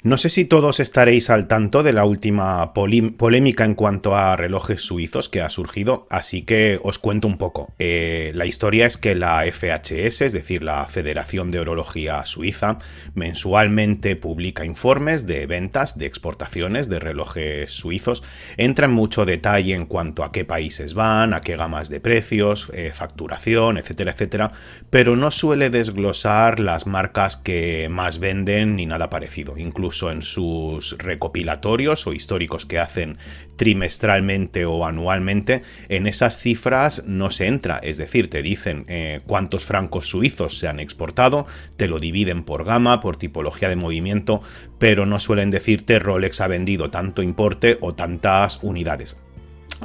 No sé si todos estaréis al tanto de la última polémica en cuanto a relojes suizos que ha surgido, así que os cuento un poco. La historia es que la FHS, es decir, la Federación de Horología Suiza, mensualmente publica informes de ventas, de exportaciones de relojes suizos. Entra en mucho detalle en cuanto a qué países van, a qué gamas de precios, facturación, etcétera, etcétera, pero no suele desglosar las marcas que más venden ni nada parecido. Incluso en sus recopilatorios o históricos que hacen trimestralmente o anualmente, en esas cifras no se entra, es decir, te dicen cuántos francos suizos se han exportado, te lo dividen por gama, por tipología de movimiento, pero no suelen decirte Rolex ha vendido tanto importe o tantas unidades.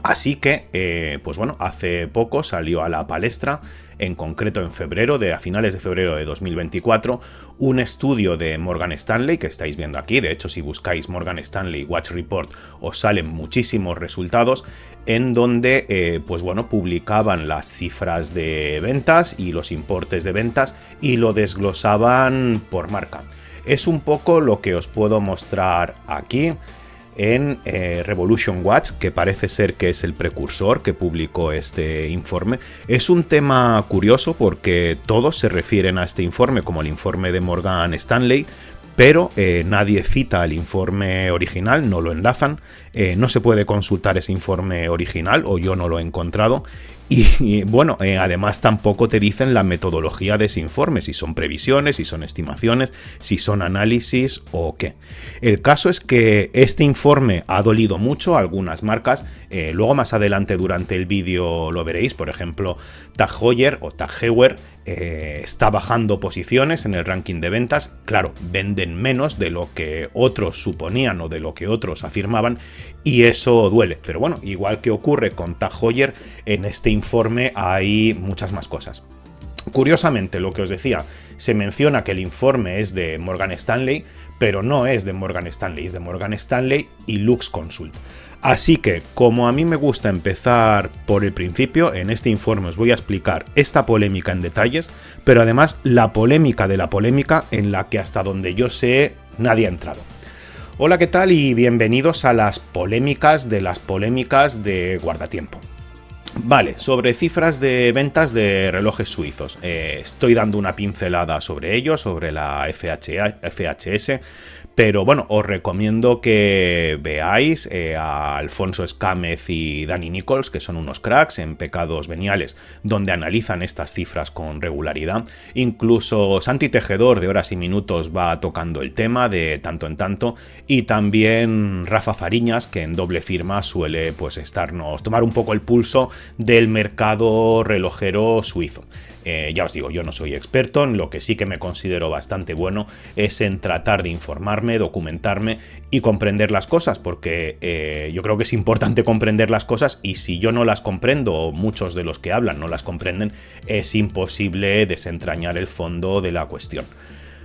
Así que, pues bueno, hace poco salió a la palestra, en concreto en febrero, a finales de febrero de 2024, un estudio de Morgan Stanley, que estáis viendo aquí. De hecho, si buscáis Morgan Stanley Watch Report, os salen muchísimos resultados, en donde, pues bueno, publicaban las cifras de ventas y los importes de ventas y lo desglosaban por marca. Es un poco lo que os puedo mostrar aquí en Revolution Watch, que parece ser que es el precursor que publicó este informe. Es un tema curioso porque todos se refieren a este informe como el informe de Morgan Stanley, pero nadie cita el informe original, no lo enlazan, no se puede consultar ese informe original, o yo no lo he encontrado. Y bueno, además tampoco te dicen la metodología de ese informe, si son previsiones, si son estimaciones, si son análisis o qué. El caso es que este informe ha dolido mucho a algunas marcas. Luego más adelante durante el vídeo lo veréis. Por ejemplo, Tag Heuer o Tag Heuer está bajando posiciones en el ranking de ventas. Claro, venden menos de lo que otros suponían o de lo que otros afirmaban, y eso duele. Pero bueno, igual que ocurre con Tag Heuer, en este informe hay muchas más cosas. Curiosamente, lo que os decía, se menciona que el informe es de Morgan Stanley, pero no es de Morgan Stanley, es de Morgan Stanley y Lux Consult. Así que, como a mí me gusta empezar por el principio, en este informe os voy a explicar esta polémica en detalles, pero además la polémica de la polémica, en la que hasta donde yo sé nadie ha entrado. Hola, ¿qué tal? Y bienvenidos a las polémicas de Guardatiempo. Vale, sobre cifras de ventas de relojes suizos. Estoy dando una pincelada sobre ello, sobre la FHS, pero bueno, os recomiendo que veáis a Alfonso Escámez y Dani Nichols, que son unos cracks en Pecados Veniales, donde analizan estas cifras con regularidad. Incluso Santi Tejedor de Horas y Minutos va tocando el tema de tanto en tanto, y también Rafa Fariñas, que en Doble Firma suele pues tomar un poco el pulso del mercado relojero suizo. Ya os digo, yo no soy experto, en lo que sí que me considero bastante bueno es en tratar de informarme, documentarme y comprender las cosas, porque yo creo que es importante comprender las cosas, y si yo no las comprendo o muchos de los que hablan no las comprenden, es imposible desentrañar el fondo de la cuestión.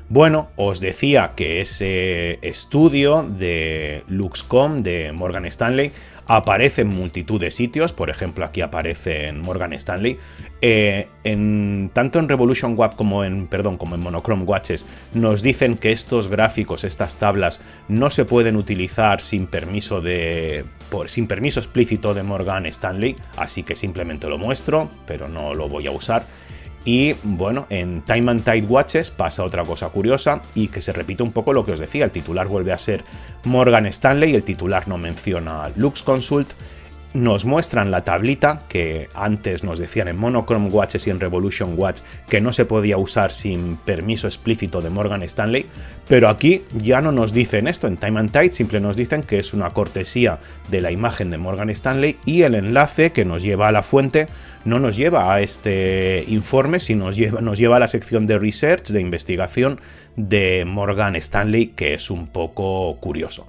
Bueno, os decía que ese estudio de Luxcom de Morgan Stanley aparece en multitud de sitios. Por ejemplo, aquí aparece en Morgan Stanley. Tanto en Revolution Watch como en Monochrome Watches nos dicen que estos gráficos, estas tablas, no se pueden utilizar sin permiso explícito de Morgan Stanley, así que simplemente lo muestro, pero no lo voy a usar. Y bueno, en Time and Tide Watches pasa otra cosa curiosa, y que se repite un poco lo que os decía. El titular vuelve a ser Morgan Stanley, el titular no menciona Lux Consult. Nos muestran la tablita que antes nos decían en Monochrome Watches y en Revolution Watch que no se podía usar sin permiso explícito de Morgan Stanley, pero aquí ya no nos dicen esto. En Time and Tide siempre nos dicen que es una cortesía de la imagen de Morgan Stanley, y el enlace que nos lleva a la fuente no nos lleva a este informe, sino nos lleva a la sección de research, de investigación de Morgan Stanley, que es un poco curioso.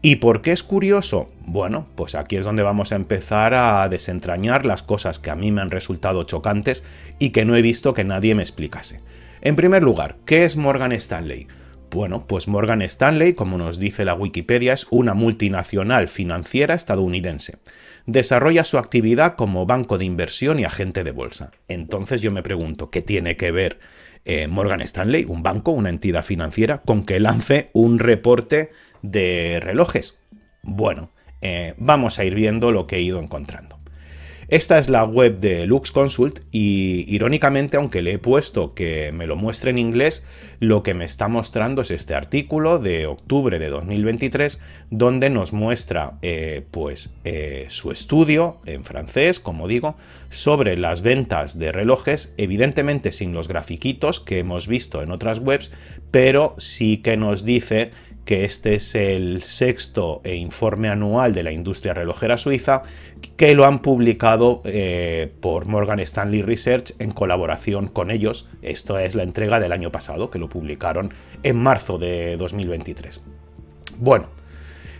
¿Y por qué es curioso? Bueno, pues aquí es donde vamos a empezar a desentrañar las cosas que a mí me han resultado chocantes y que no he visto que nadie me explicase. En primer lugar, ¿qué es Morgan Stanley? Bueno, pues Morgan Stanley, como nos dice la Wikipedia, es una multinacional financiera estadounidense. Desarrolla su actividad como banco de inversión y agente de bolsa. Entonces yo me pregunto, ¿qué tiene que ver Morgan Stanley, un banco, una entidad financiera, con que lance un reporte de relojes. Bueno, vamos a ir viendo lo que he ido encontrando. Esta es la web de LuxConsult y, irónicamente, aunque le he puesto que me lo muestre en inglés, lo que me está mostrando es este artículo de octubre de 2023, donde nos muestra su estudio en francés, como digo, sobre las ventas de relojes, evidentemente sin los grafiquitos que hemos visto en otras webs, pero sí que nos dice que este es el sexto informe anual de la industria relojera suiza, que lo han publicado por Morgan Stanley Research en colaboración con ellos. Esto es la entrega del año pasado, que lo publicaron en marzo de 2023. Bueno,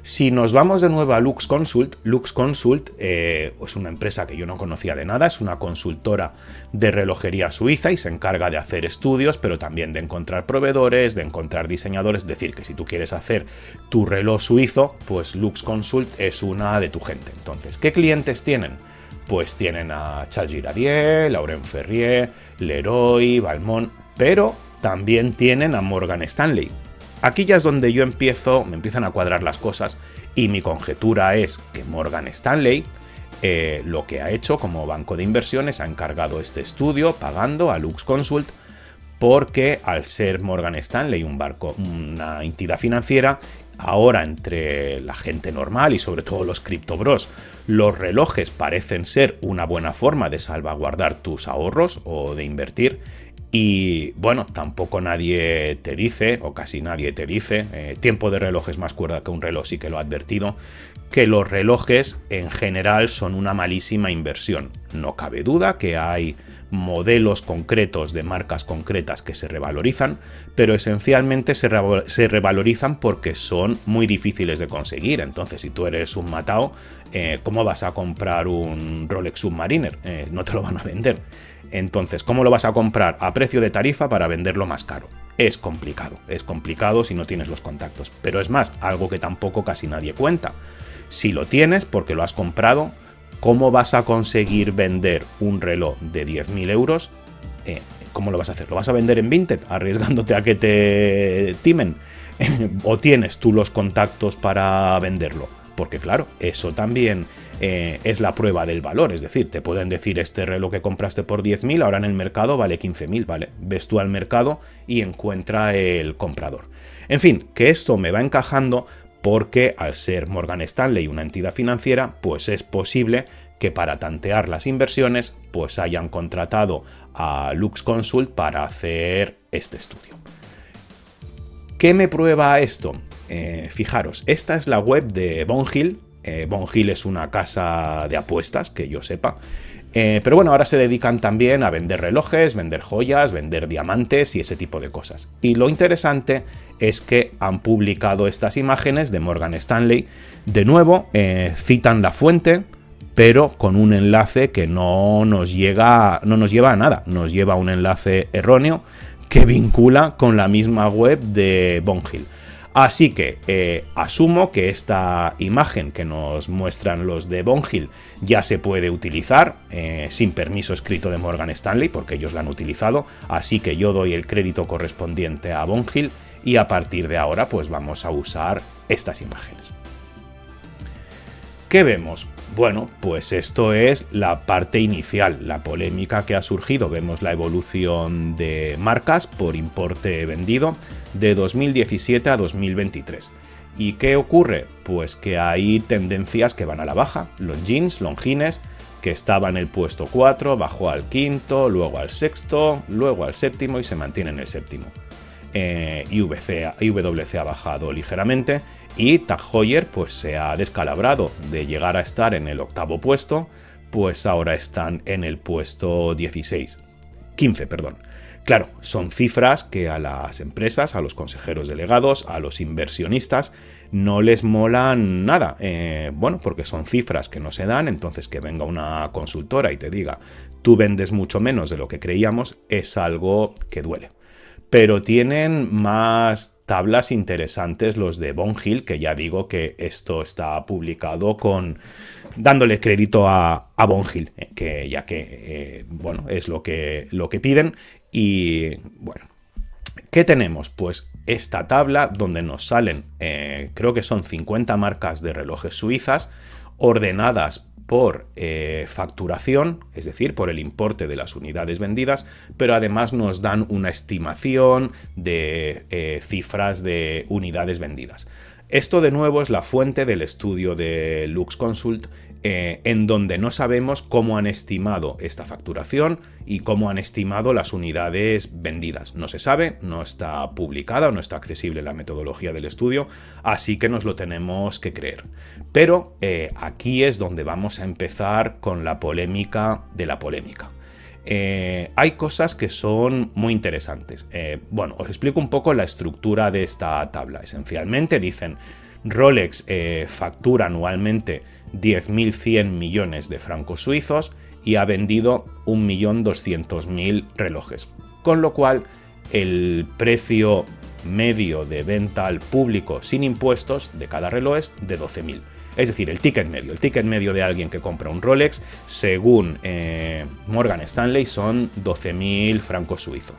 si nos vamos de nuevo a LuxConsult, LuxConsult es una empresa que yo no conocía de nada, es una consultora de relojería suiza y se encarga de hacer estudios, pero también de encontrar proveedores, de encontrar diseñadores. Es decir, que si tú quieres hacer tu reloj suizo, pues LuxConsult es una de tu gente. Entonces, ¿qué clientes tienen? Pues tienen a Charles Girardier, Laurent Ferrier, Leroy, Valmont, pero también tienen a Morgan Stanley. Aquí ya es donde me empiezan a cuadrar las cosas, y mi conjetura es que Morgan Stanley lo que ha hecho como banco de inversiones ha encargado este estudio pagando a LuxConsult, porque al ser Morgan Stanley una entidad financiera, ahora entre la gente normal y sobre todo los criptobros, los relojes parecen ser una buena forma de salvaguardar tus ahorros o de invertir. Y bueno, tampoco nadie te dice, o casi nadie te dice, Tiempo de Reloj es más cuerda que un reloj, sí que lo ha advertido, que los relojes en general son una malísima inversión. No cabe duda que hay modelos concretos de marcas concretas que se revalorizan, pero esencialmente se revalorizan porque son muy difíciles de conseguir. Entonces, si tú eres un matao, ¿cómo vas a comprar un Rolex Submariner? No te lo van a vender. Entonces, ¿cómo lo vas a comprar a precio de tarifa para venderlo más caro? Es complicado si no tienes los contactos. Pero es más, algo que tampoco casi nadie cuenta. Si lo tienes porque lo has comprado, ¿cómo vas a conseguir vender un reloj de 10.000 euros? ¿Cómo lo vas a hacer? ¿Lo vas a vender en Vinted, arriesgándote a que te timen? ¿O tienes tú los contactos para venderlo? Porque claro, eso también es la prueba del valor. Es decir, te pueden decir, este reloj que compraste por 10.000, ahora en el mercado vale 15.000, ¿vale? Ves tú al mercado y encuentra el comprador. En fin, que esto me va encajando porque al ser Morgan Stanley una entidad financiera, pues es posible que para tantear las inversiones, pues hayan contratado a LuxConsult para hacer este estudio. ¿Qué me prueba esto? Fijaros, esta es la web de Bone Hill. Bone Hill es una casa de apuestas, que yo sepa. Pero bueno, ahora se dedican también a vender relojes, vender joyas, vender diamantes y ese tipo de cosas. Y lo interesante es que han publicado estas imágenes de Morgan Stanley. De nuevo, citan la fuente, pero con un enlace que no nos lleva a nada. Nos lleva a un enlace erróneo que vincula con la misma web de Bone Hill. Así que asumo que esta imagen que nos muestran los de Bone Hill ya se puede utilizar sin permiso escrito de Morgan Stanley, porque ellos la han utilizado. Así que yo doy el crédito correspondiente a Bone Hill y a partir de ahora pues vamos a usar estas imágenes. ¿Qué vemos? Bueno, pues esto es la parte inicial, la polémica que ha surgido. Vemos la evolución de marcas por importe vendido de 2017 a 2023. ¿Y qué ocurre? Pues que hay tendencias que van a la baja. Los jeans, Longines, que estaba en el puesto 4, bajó al quinto, luego al sexto, luego al séptimo y se mantiene en el séptimo. IWC ha bajado ligeramente y Tag Heuer pues se ha descalabrado de llegar a estar en el octavo puesto, pues ahora están en el puesto 15, perdón. Claro, son cifras que a las empresas, a los consejeros delegados, a los inversionistas no les molan nada. Bueno, porque son cifras que no se dan, entonces que venga una consultora y te diga tú vendes mucho menos de lo que creíamos es algo que duele. Pero tienen más tablas interesantes los de Bone Hill, que ya digo que esto está publicado dándole crédito a Bone Hill, bueno, es lo que piden. Y bueno, ¿qué tenemos? Pues esta tabla donde nos salen, creo que son 50 marcas de relojes suizas ordenadas por facturación, es decir, por el importe de las unidades vendidas, pero además nos dan una estimación de cifras de unidades vendidas. Esto de nuevo es la fuente del estudio de LuxConsult, en donde no sabemos cómo han estimado esta facturación y cómo han estimado las unidades vendidas. No se sabe, no está publicada o no está accesible la metodología del estudio, así que nos lo tenemos que creer. Pero aquí es donde vamos a empezar con la polémica de la polémica. Hay cosas que son muy interesantes. Bueno, os explico un poco la estructura de esta tabla. Esencialmente dicen, Rolex factura anualmente 10.100 millones de francos suizos y ha vendido 1.200.000 relojes. Con lo cual, el precio medio de venta al público sin impuestos de cada reloj es de 12.000. Es decir, el ticket medio de alguien que compra un Rolex, según Morgan Stanley, son 12.000 francos suizos.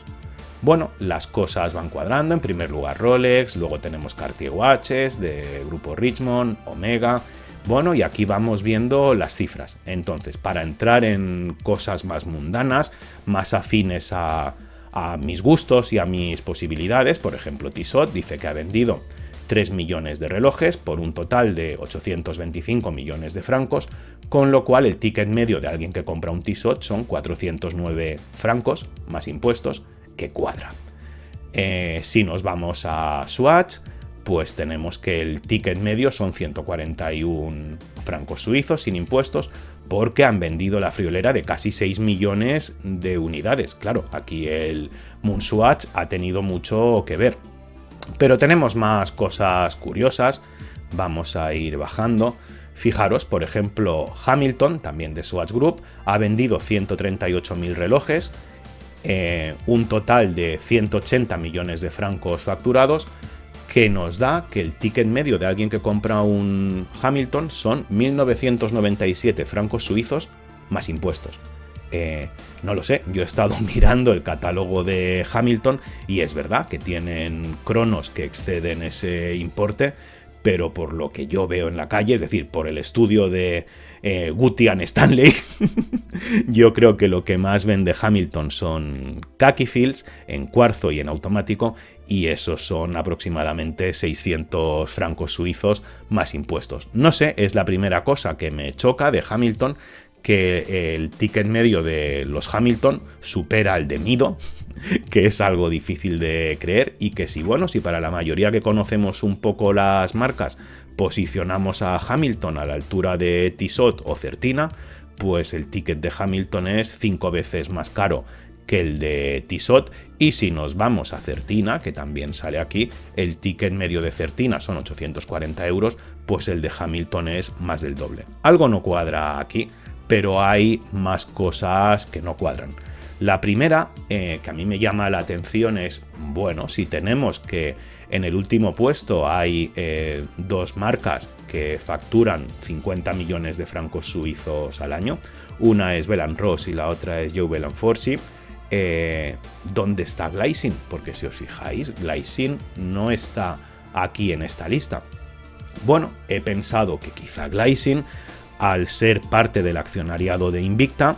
Bueno, las cosas van cuadrando. En primer lugar Rolex, luego tenemos Cartier Watches de grupo Richemont, Omega. Bueno, y aquí vamos viendo las cifras. Entonces, para entrar en cosas más mundanas, más afines a mis gustos y a mis posibilidades, por ejemplo, Tissot dice que ha vendido 3 millones de relojes por un total de 825 millones de francos, con lo cual el ticket medio de alguien que compra un Tissot son 409 francos más impuestos, que cuadra. Si nos vamos a Swatch, pues tenemos que el ticket medio son 141 francos suizos sin impuestos, porque han vendido la friolera de casi 6 millones de unidades. Claro, aquí el Moonswatch ha tenido mucho que ver. Pero tenemos más cosas curiosas, vamos a ir bajando. Fijaros, por ejemplo, Hamilton, también de Swatch Group, ha vendido 138.000 relojes, un total de 180 millones de francos facturados, que nos da que el ticket medio de alguien que compra un Hamilton son 1.997 francos suizos más impuestos. No lo sé, yo he estado mirando el catálogo de Hamilton y es verdad que tienen cronos que exceden ese importe, pero por lo que yo veo en la calle, es decir, por el estudio de Gutian Stanley, yo creo que lo que más vende Hamilton son khaki fields en cuarzo y en automático, y esos son aproximadamente 600 francos suizos más impuestos. No sé, es la primera cosa que me choca de Hamilton, que el ticket medio de los Hamilton supera el de Mido, que es algo difícil de creer, y que si para la mayoría que conocemos un poco las marcas posicionamos a Hamilton a la altura de Tissot o Certina, pues el ticket de Hamilton es 5 veces más caro que el de Tissot, y si nos vamos a Certina, que también sale aquí, el ticket medio de Certina son 840 euros, pues el de Hamilton es más del doble. Algo no cuadra aquí, pero hay más cosas que no cuadran. La primera, que a mí me llama la atención, es, bueno, si tenemos que en el último puesto hay dos marcas que facturan 50 millones de francos suizos al año, una es Bell & Ross y la otra es Joe Bell & Forsey, ¿dónde está Glycine? Porque si os fijáis, Glycine no está aquí en esta lista. Bueno, he pensado que quizá Glycine, al ser parte del accionariado de Invicta,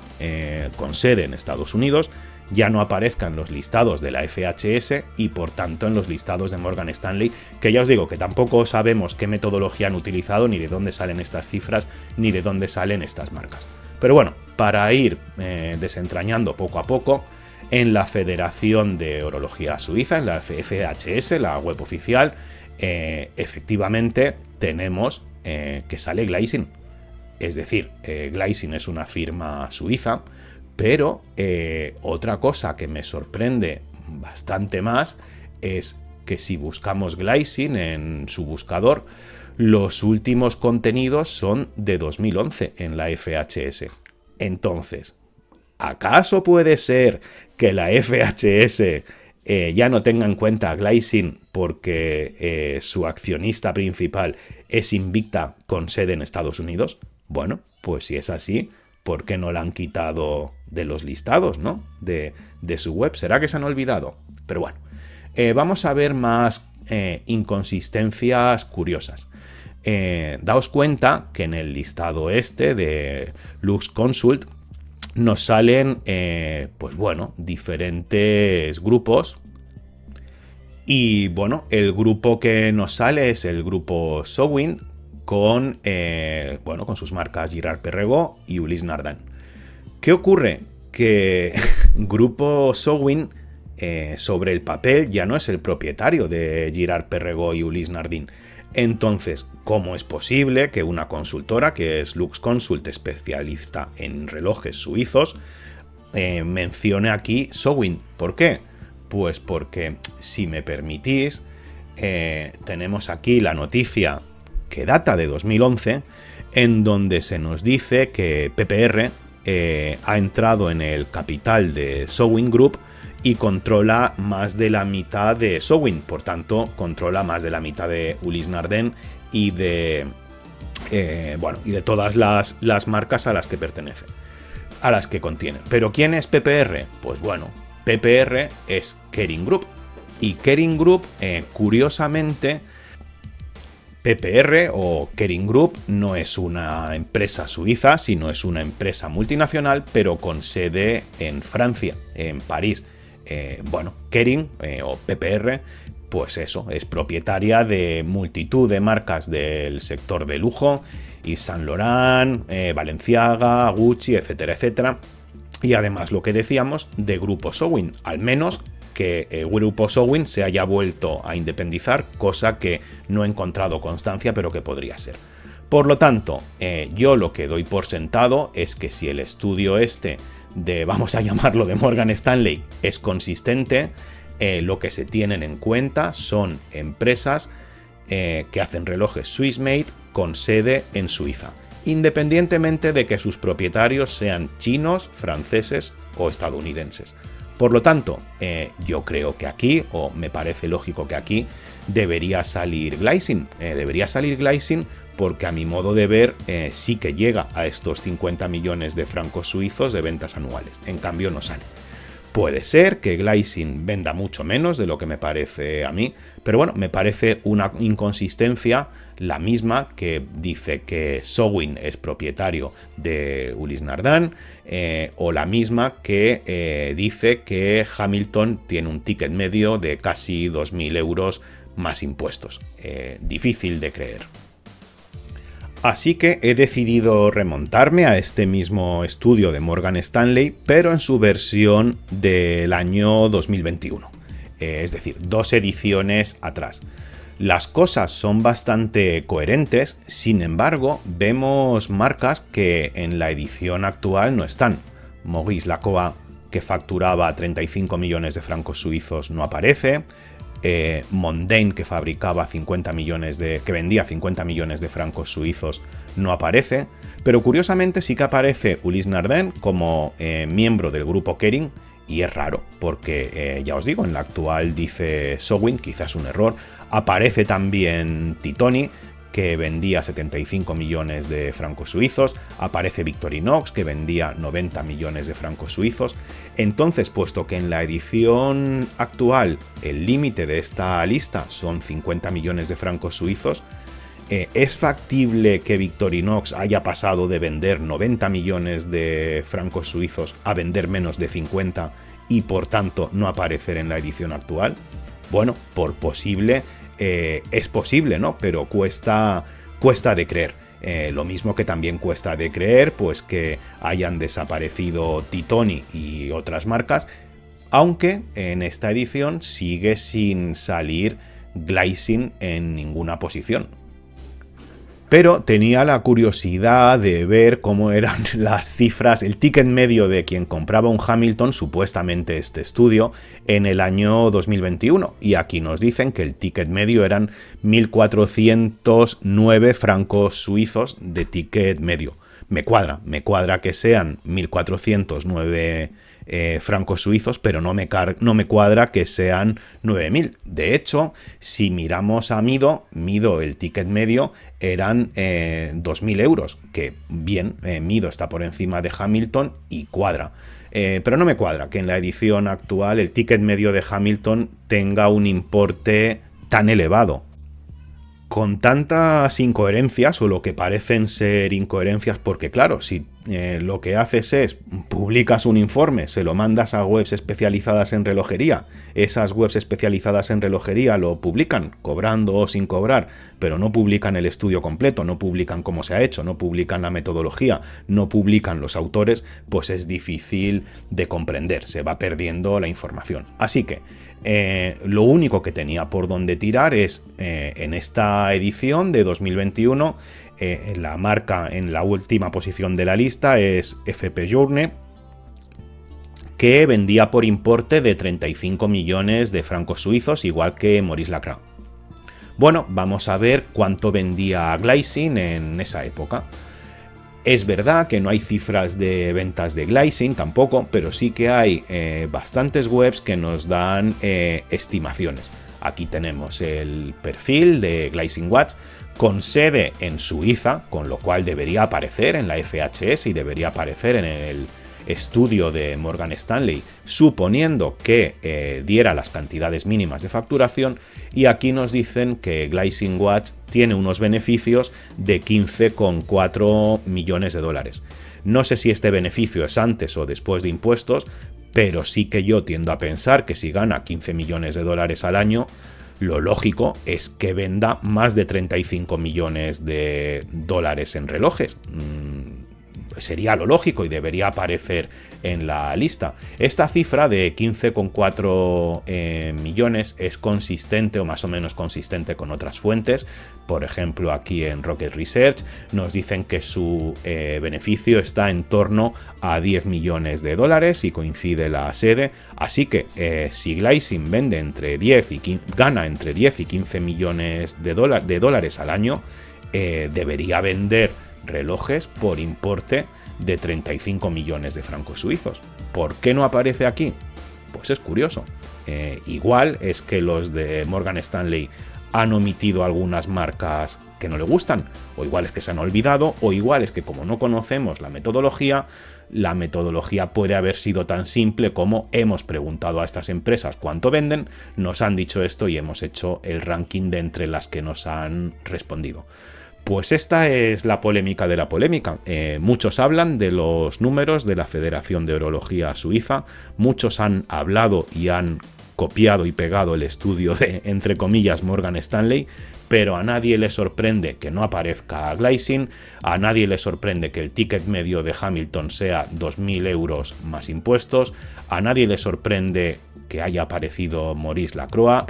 con sede en Estados Unidos, ya no aparezca en los listados de la FHS y por tanto en los listados de Morgan Stanley, que ya os digo que tampoco sabemos qué metodología han utilizado, ni de dónde salen estas cifras, ni de dónde salen estas marcas. Pero bueno, para ir desentrañando poco a poco, en la Federación de Orología Suiza, en la FHS, la web oficial, efectivamente tenemos que sale Glycine. Es decir, Glycine es una firma suiza, pero otra cosa que me sorprende bastante más es que si buscamos Glycine en su buscador, los últimos contenidos son de 2011 en la FHS. Entonces, ¿acaso puede ser que la FHS ya no tenga en cuenta a Glycine porque su accionista principal es Invicta con sede en Estados Unidos? Bueno, pues si es así, ¿por qué no la han quitado de los listados, ¿no? de su web? ¿Será que se han olvidado? Pero bueno, vamos a ver más inconsistencias curiosas. Daos cuenta que en el listado este de Lux Consult nos salen, pues bueno, diferentes grupos. Y bueno, el grupo que nos sale es el grupo Sowin con, bueno, con sus marcas Girard Perregaux y Ulysse Nardin. ¿Qué ocurre? Que grupo Sowin sobre el papel ya no es el propietario de Girard Perregaux y Ulysse Nardin. Entonces, ¿cómo es posible que una consultora, que es Lux Consult, especialista en relojes suizos, mencione aquí Sowin? ¿Por qué? Pues porque, si me permitís, tenemos aquí la noticia que data de 2011, en donde se nos dice que PPR ha entrado en el capital de Sowin Group y controla más de la mitad de Sowin, por tanto controla más de la mitad de Ulysse Nardin y de bueno, y de todas las marcas a las que pertenece, a las que contiene. ¿Pero quién es PPR? Pues bueno, PPR es Kering Group, y Kering Group, curiosamente, PPR o Kering Group no es una empresa suiza, sino es una empresa multinacional, pero con sede en Francia, en París. Bueno, Kering o PPR, pues eso, es propietaria de multitud de marcas del sector de lujo, Yves Saint Laurent, Balenciaga, Gucci, etcétera, etcétera. Y además, lo que decíamos, de Grupo Sowin, al menos que Grupo Sowin se haya vuelto a independizar, cosa que no he encontrado constancia, pero que podría ser. Por lo tanto, yo lo que doy por sentado es que si el estudio este de, vamos a llamarlo, de Morgan Stanley es consistente, lo que se tienen en cuenta son empresas que hacen relojes Swiss Made con sede en Suiza, independientemente de que sus propietarios sean chinos, franceses o estadounidenses. Por lo tanto, yo creo que aquí, o me parece lógico que aquí, debería salir Glycine. Debería salir Glycine porque, a mi modo de ver, sí que llega a estos 50 millones de francos suizos de ventas anuales. En cambio, no sale. Puede ser que Glycine venda mucho menos de lo que me parece a mí, pero bueno, me parece una inconsistencia la misma que dice que Sowin es propietario de Ulysse Nardin, o la misma que dice que Hamilton tiene un ticket medio de casi 2.000 euros más impuestos. Difícil de creer. Así que he decidido remontarme a este mismo estudio de Morgan Stanley, pero en su versión del año 2021. Es decir, 2 ediciones atrás. Las cosas son bastante coherentes, sin embargo, vemos marcas que en la edición actual no están. Maurice Lacroix, que facturaba 35 millones de francos suizos, no aparece. Mondaine, que fabricaba 50 millones que vendía 50 millones de francos suizos, no aparece, pero curiosamente sí que aparece Ulysse Nardin como miembro del grupo Kering, y es raro, porque ya os digo, en la actual dice Sowin, quizás un error. Aparece también Titoni, que vendía 75 millones de francos suizos, aparece Victorinox, que vendía 90 millones de francos suizos. Entonces, puesto que en la edición actual el límite de esta lista son 50 millones de francos suizos, ¿es factible que Victorinox haya pasado de vender 90 millones de francos suizos a vender menos de 50 y por tanto no aparecer en la edición actual? Bueno, por posible, es posible, ¿no? Pero cuesta de creer. Lo mismo que también cuesta de creer, pues, que hayan desaparecido Titoni y otras marcas, aunque en esta edición sigue sin salir Glycine en ninguna posición. Pero tenía la curiosidad de ver cómo eran las cifras, el ticket medio de quien compraba un Hamilton, supuestamente este estudio, en el año 2021. Y aquí nos dicen que el ticket medio eran 1.409 francos suizos de ticket medio. Me cuadra que sean 1.409 francos suizos, pero no me cuadra que sean 9.000. De hecho, si miramos a Mido, el ticket medio eran 2.000 euros, que bien, Mido está por encima de Hamilton y cuadra. Pero no me cuadra que en la edición actual el ticket medio de Hamilton tenga un importe tan elevado. Con tantas incoherencias, o lo que parecen ser incoherencias, porque claro, si lo que haces es publicas un informe, se lo mandas a webs especializadas en relojería, esas webs especializadas en relojería lo publican, cobrando o sin cobrar, pero no publican el estudio completo, no publican cómo se ha hecho, no publican la metodología, no publican los autores, pues es difícil de comprender, se va perdiendo la información. Así que lo único que tenía por donde tirar es en esta edición de 2021, la marca en la última posición de la lista es FP Journe, que vendía por importe de 35 millones de francos suizos, igual que Maurice Lacroix. Bueno, vamos a ver cuánto vendía Glycine en esa época. Es verdad que no hay cifras de ventas de Glycine tampoco, pero sí que hay bastantes webs que nos dan estimaciones. Aquí tenemos el perfil de Glycine Watch con sede en Suiza, con lo cual debería aparecer en la FHS y debería aparecer en el estudio de Morgan Stanley, suponiendo que diera las cantidades mínimas de facturación, y aquí nos dicen que Glycine Watch tiene unos beneficios de 15,4 millones de dólares. No sé si este beneficio es antes o después de impuestos, pero sí que yo tiendo a pensar que si gana 15 millones de dólares al año, lo lógico es que venda más de 35 millones de dólares en relojes. Sería lo lógico y debería aparecer en la lista. Esta cifra de 15,4 millones es consistente o más o menos consistente con otras fuentes. Por ejemplo, aquí en Rocket Research nos dicen que su beneficio está en torno a 10 millones de dólares y coincide la sede. Así que si Glycine vende gana entre 10 y 15 millones de dólares al año, debería vender relojes por importe de 35 millones de francos suizos. ¿Por qué no aparece aquí? Pues es curioso. Igual es que los de Morgan Stanley han omitido algunas marcas que no le gustan, o igual es que se han olvidado, o igual es que como no conocemos la metodología puede haber sido tan simple como hemos preguntado a estas empresas cuánto venden, nos han dicho esto y hemos hecho el ranking de entre las que nos han respondido. Pues esta es la polémica de la polémica. Muchos hablan de los números de la Federación de Horología Suiza, muchos han hablado y han copiado y pegado el estudio de, entre comillas, Morgan Stanley, pero a nadie le sorprende que no aparezca Glycine, a nadie le sorprende que el ticket medio de Hamilton sea 2.000 euros más impuestos, a nadie le sorprende que haya aparecido Maurice Lacroix,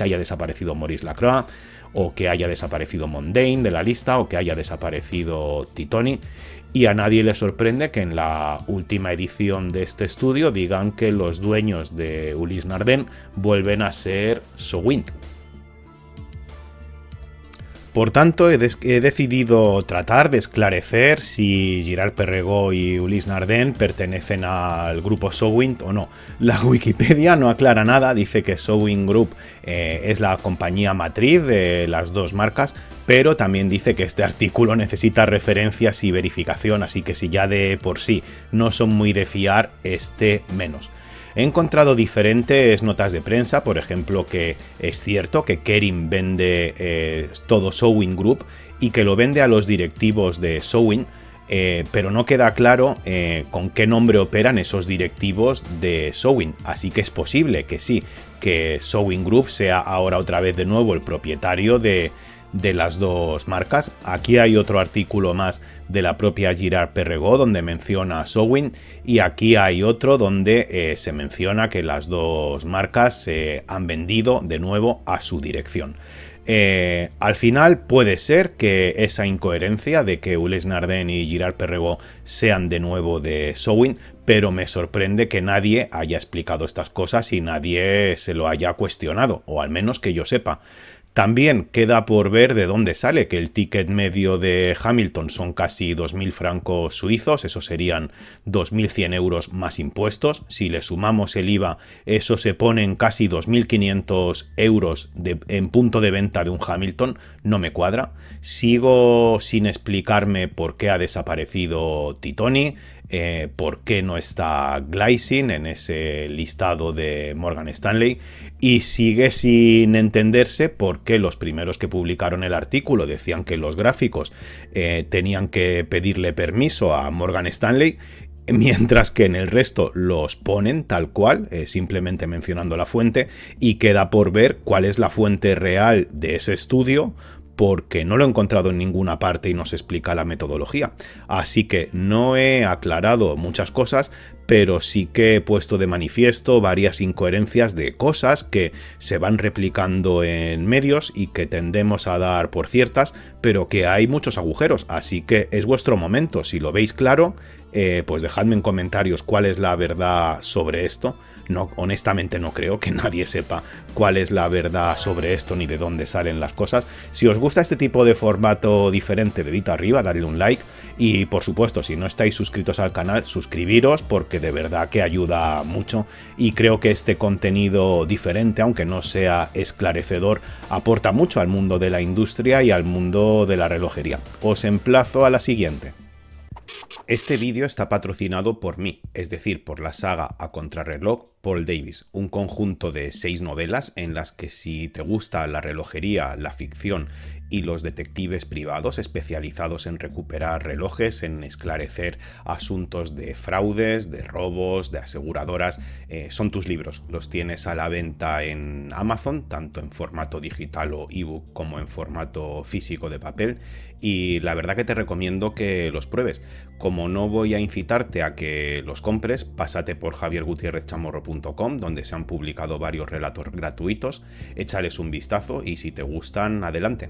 o que haya desaparecido Mondain de la lista, o que haya desaparecido Titoni, y a nadie le sorprende que en la última edición de este estudio digan que los dueños de Ulysse Nardin vuelven a ser Sowind. Por tanto, he decidido tratar de esclarecer si Girard-Perregaux y Ulysse Nardin pertenecen al grupo Sowind o no. La Wikipedia no aclara nada, dice que Sowind Group es la compañía matriz de las dos marcas, pero también dice que este artículo necesita referencias y verificación, así que si ya de por sí no son muy de fiar, este menos. He encontrado diferentes notas de prensa, por ejemplo, que es cierto que Kering vende todo Sowind Group y que lo vende a los directivos de Sowind, pero no queda claro con qué nombre operan esos directivos de Sowind, así que es posible que sí, que Sowind Group sea ahora otra vez de nuevo el propietario de las dos marcas. Aquí hay otro artículo más de la propia Girard-Perregaux donde menciona a Sowind, y aquí hay otro donde se menciona que las dos marcas se han vendido de nuevo a su dirección. Al final puede ser que esa incoherencia de que Ulysse Nardin y Girard-Perregaux sean de nuevo de Sowind, pero me sorprende que nadie haya explicado estas cosas y nadie se lo haya cuestionado, o al menos que yo sepa. También queda por ver de dónde sale, que el ticket medio de Hamilton son casi 2.000 francos suizos, eso serían 2.100 euros más impuestos. Si le sumamos el IVA, eso se pone en casi 2.500 euros en punto de venta de un Hamilton. No me cuadra. Sigo sin explicarme por qué ha desaparecido Titoni. Por qué no está Glycine en ese listado de Morgan Stanley, y sigue sin entenderse por qué los primeros que publicaron el artículo decían que los gráficos tenían que pedirle permiso a Morgan Stanley, mientras que en el resto los ponen tal cual, simplemente mencionando la fuente, y queda por ver cuál es la fuente real de ese estudio, porque no lo he encontrado en ninguna parte y no se explica la metodología. Así que no he aclarado muchas cosas, pero sí que he puesto de manifiesto varias incoherencias de cosas que se van replicando en medios y que tendemos a dar por ciertas, pero que hay muchos agujeros. Así que es vuestro momento. Si lo veis claro, pues dejadme en comentarios cuál es la verdad sobre esto. No, honestamente no creo que nadie sepa cuál es la verdad sobre esto ni de dónde salen las cosas. Si os gusta este tipo de formato diferente, dedito arriba, dadle un like, y por supuesto, si no estáis suscritos al canal, suscribiros, porque de verdad que ayuda mucho, y creo que este contenido diferente, aunque no sea esclarecedor, aporta mucho al mundo de la industria y al mundo de la relojería. Os emplazo a la siguiente. Este vídeo está patrocinado por mí, es decir, por la saga A Contrarreloj Paul Davis, un conjunto de 6 novelas en las que, si te gusta la relojería, la ficción y los detectives privados especializados en recuperar relojes, en esclarecer asuntos de fraudes, de robos, de aseguradoras, son tus libros. Los tienes a la venta en Amazon, tanto en formato digital o ebook como en formato físico de papel, y la verdad que te recomiendo que los pruebes. Como no voy a incitarte a que los compres, pásate por javiergutierrezchamorro.com, donde se han publicado varios relatos gratuitos, échales un vistazo y si te gustan, adelante.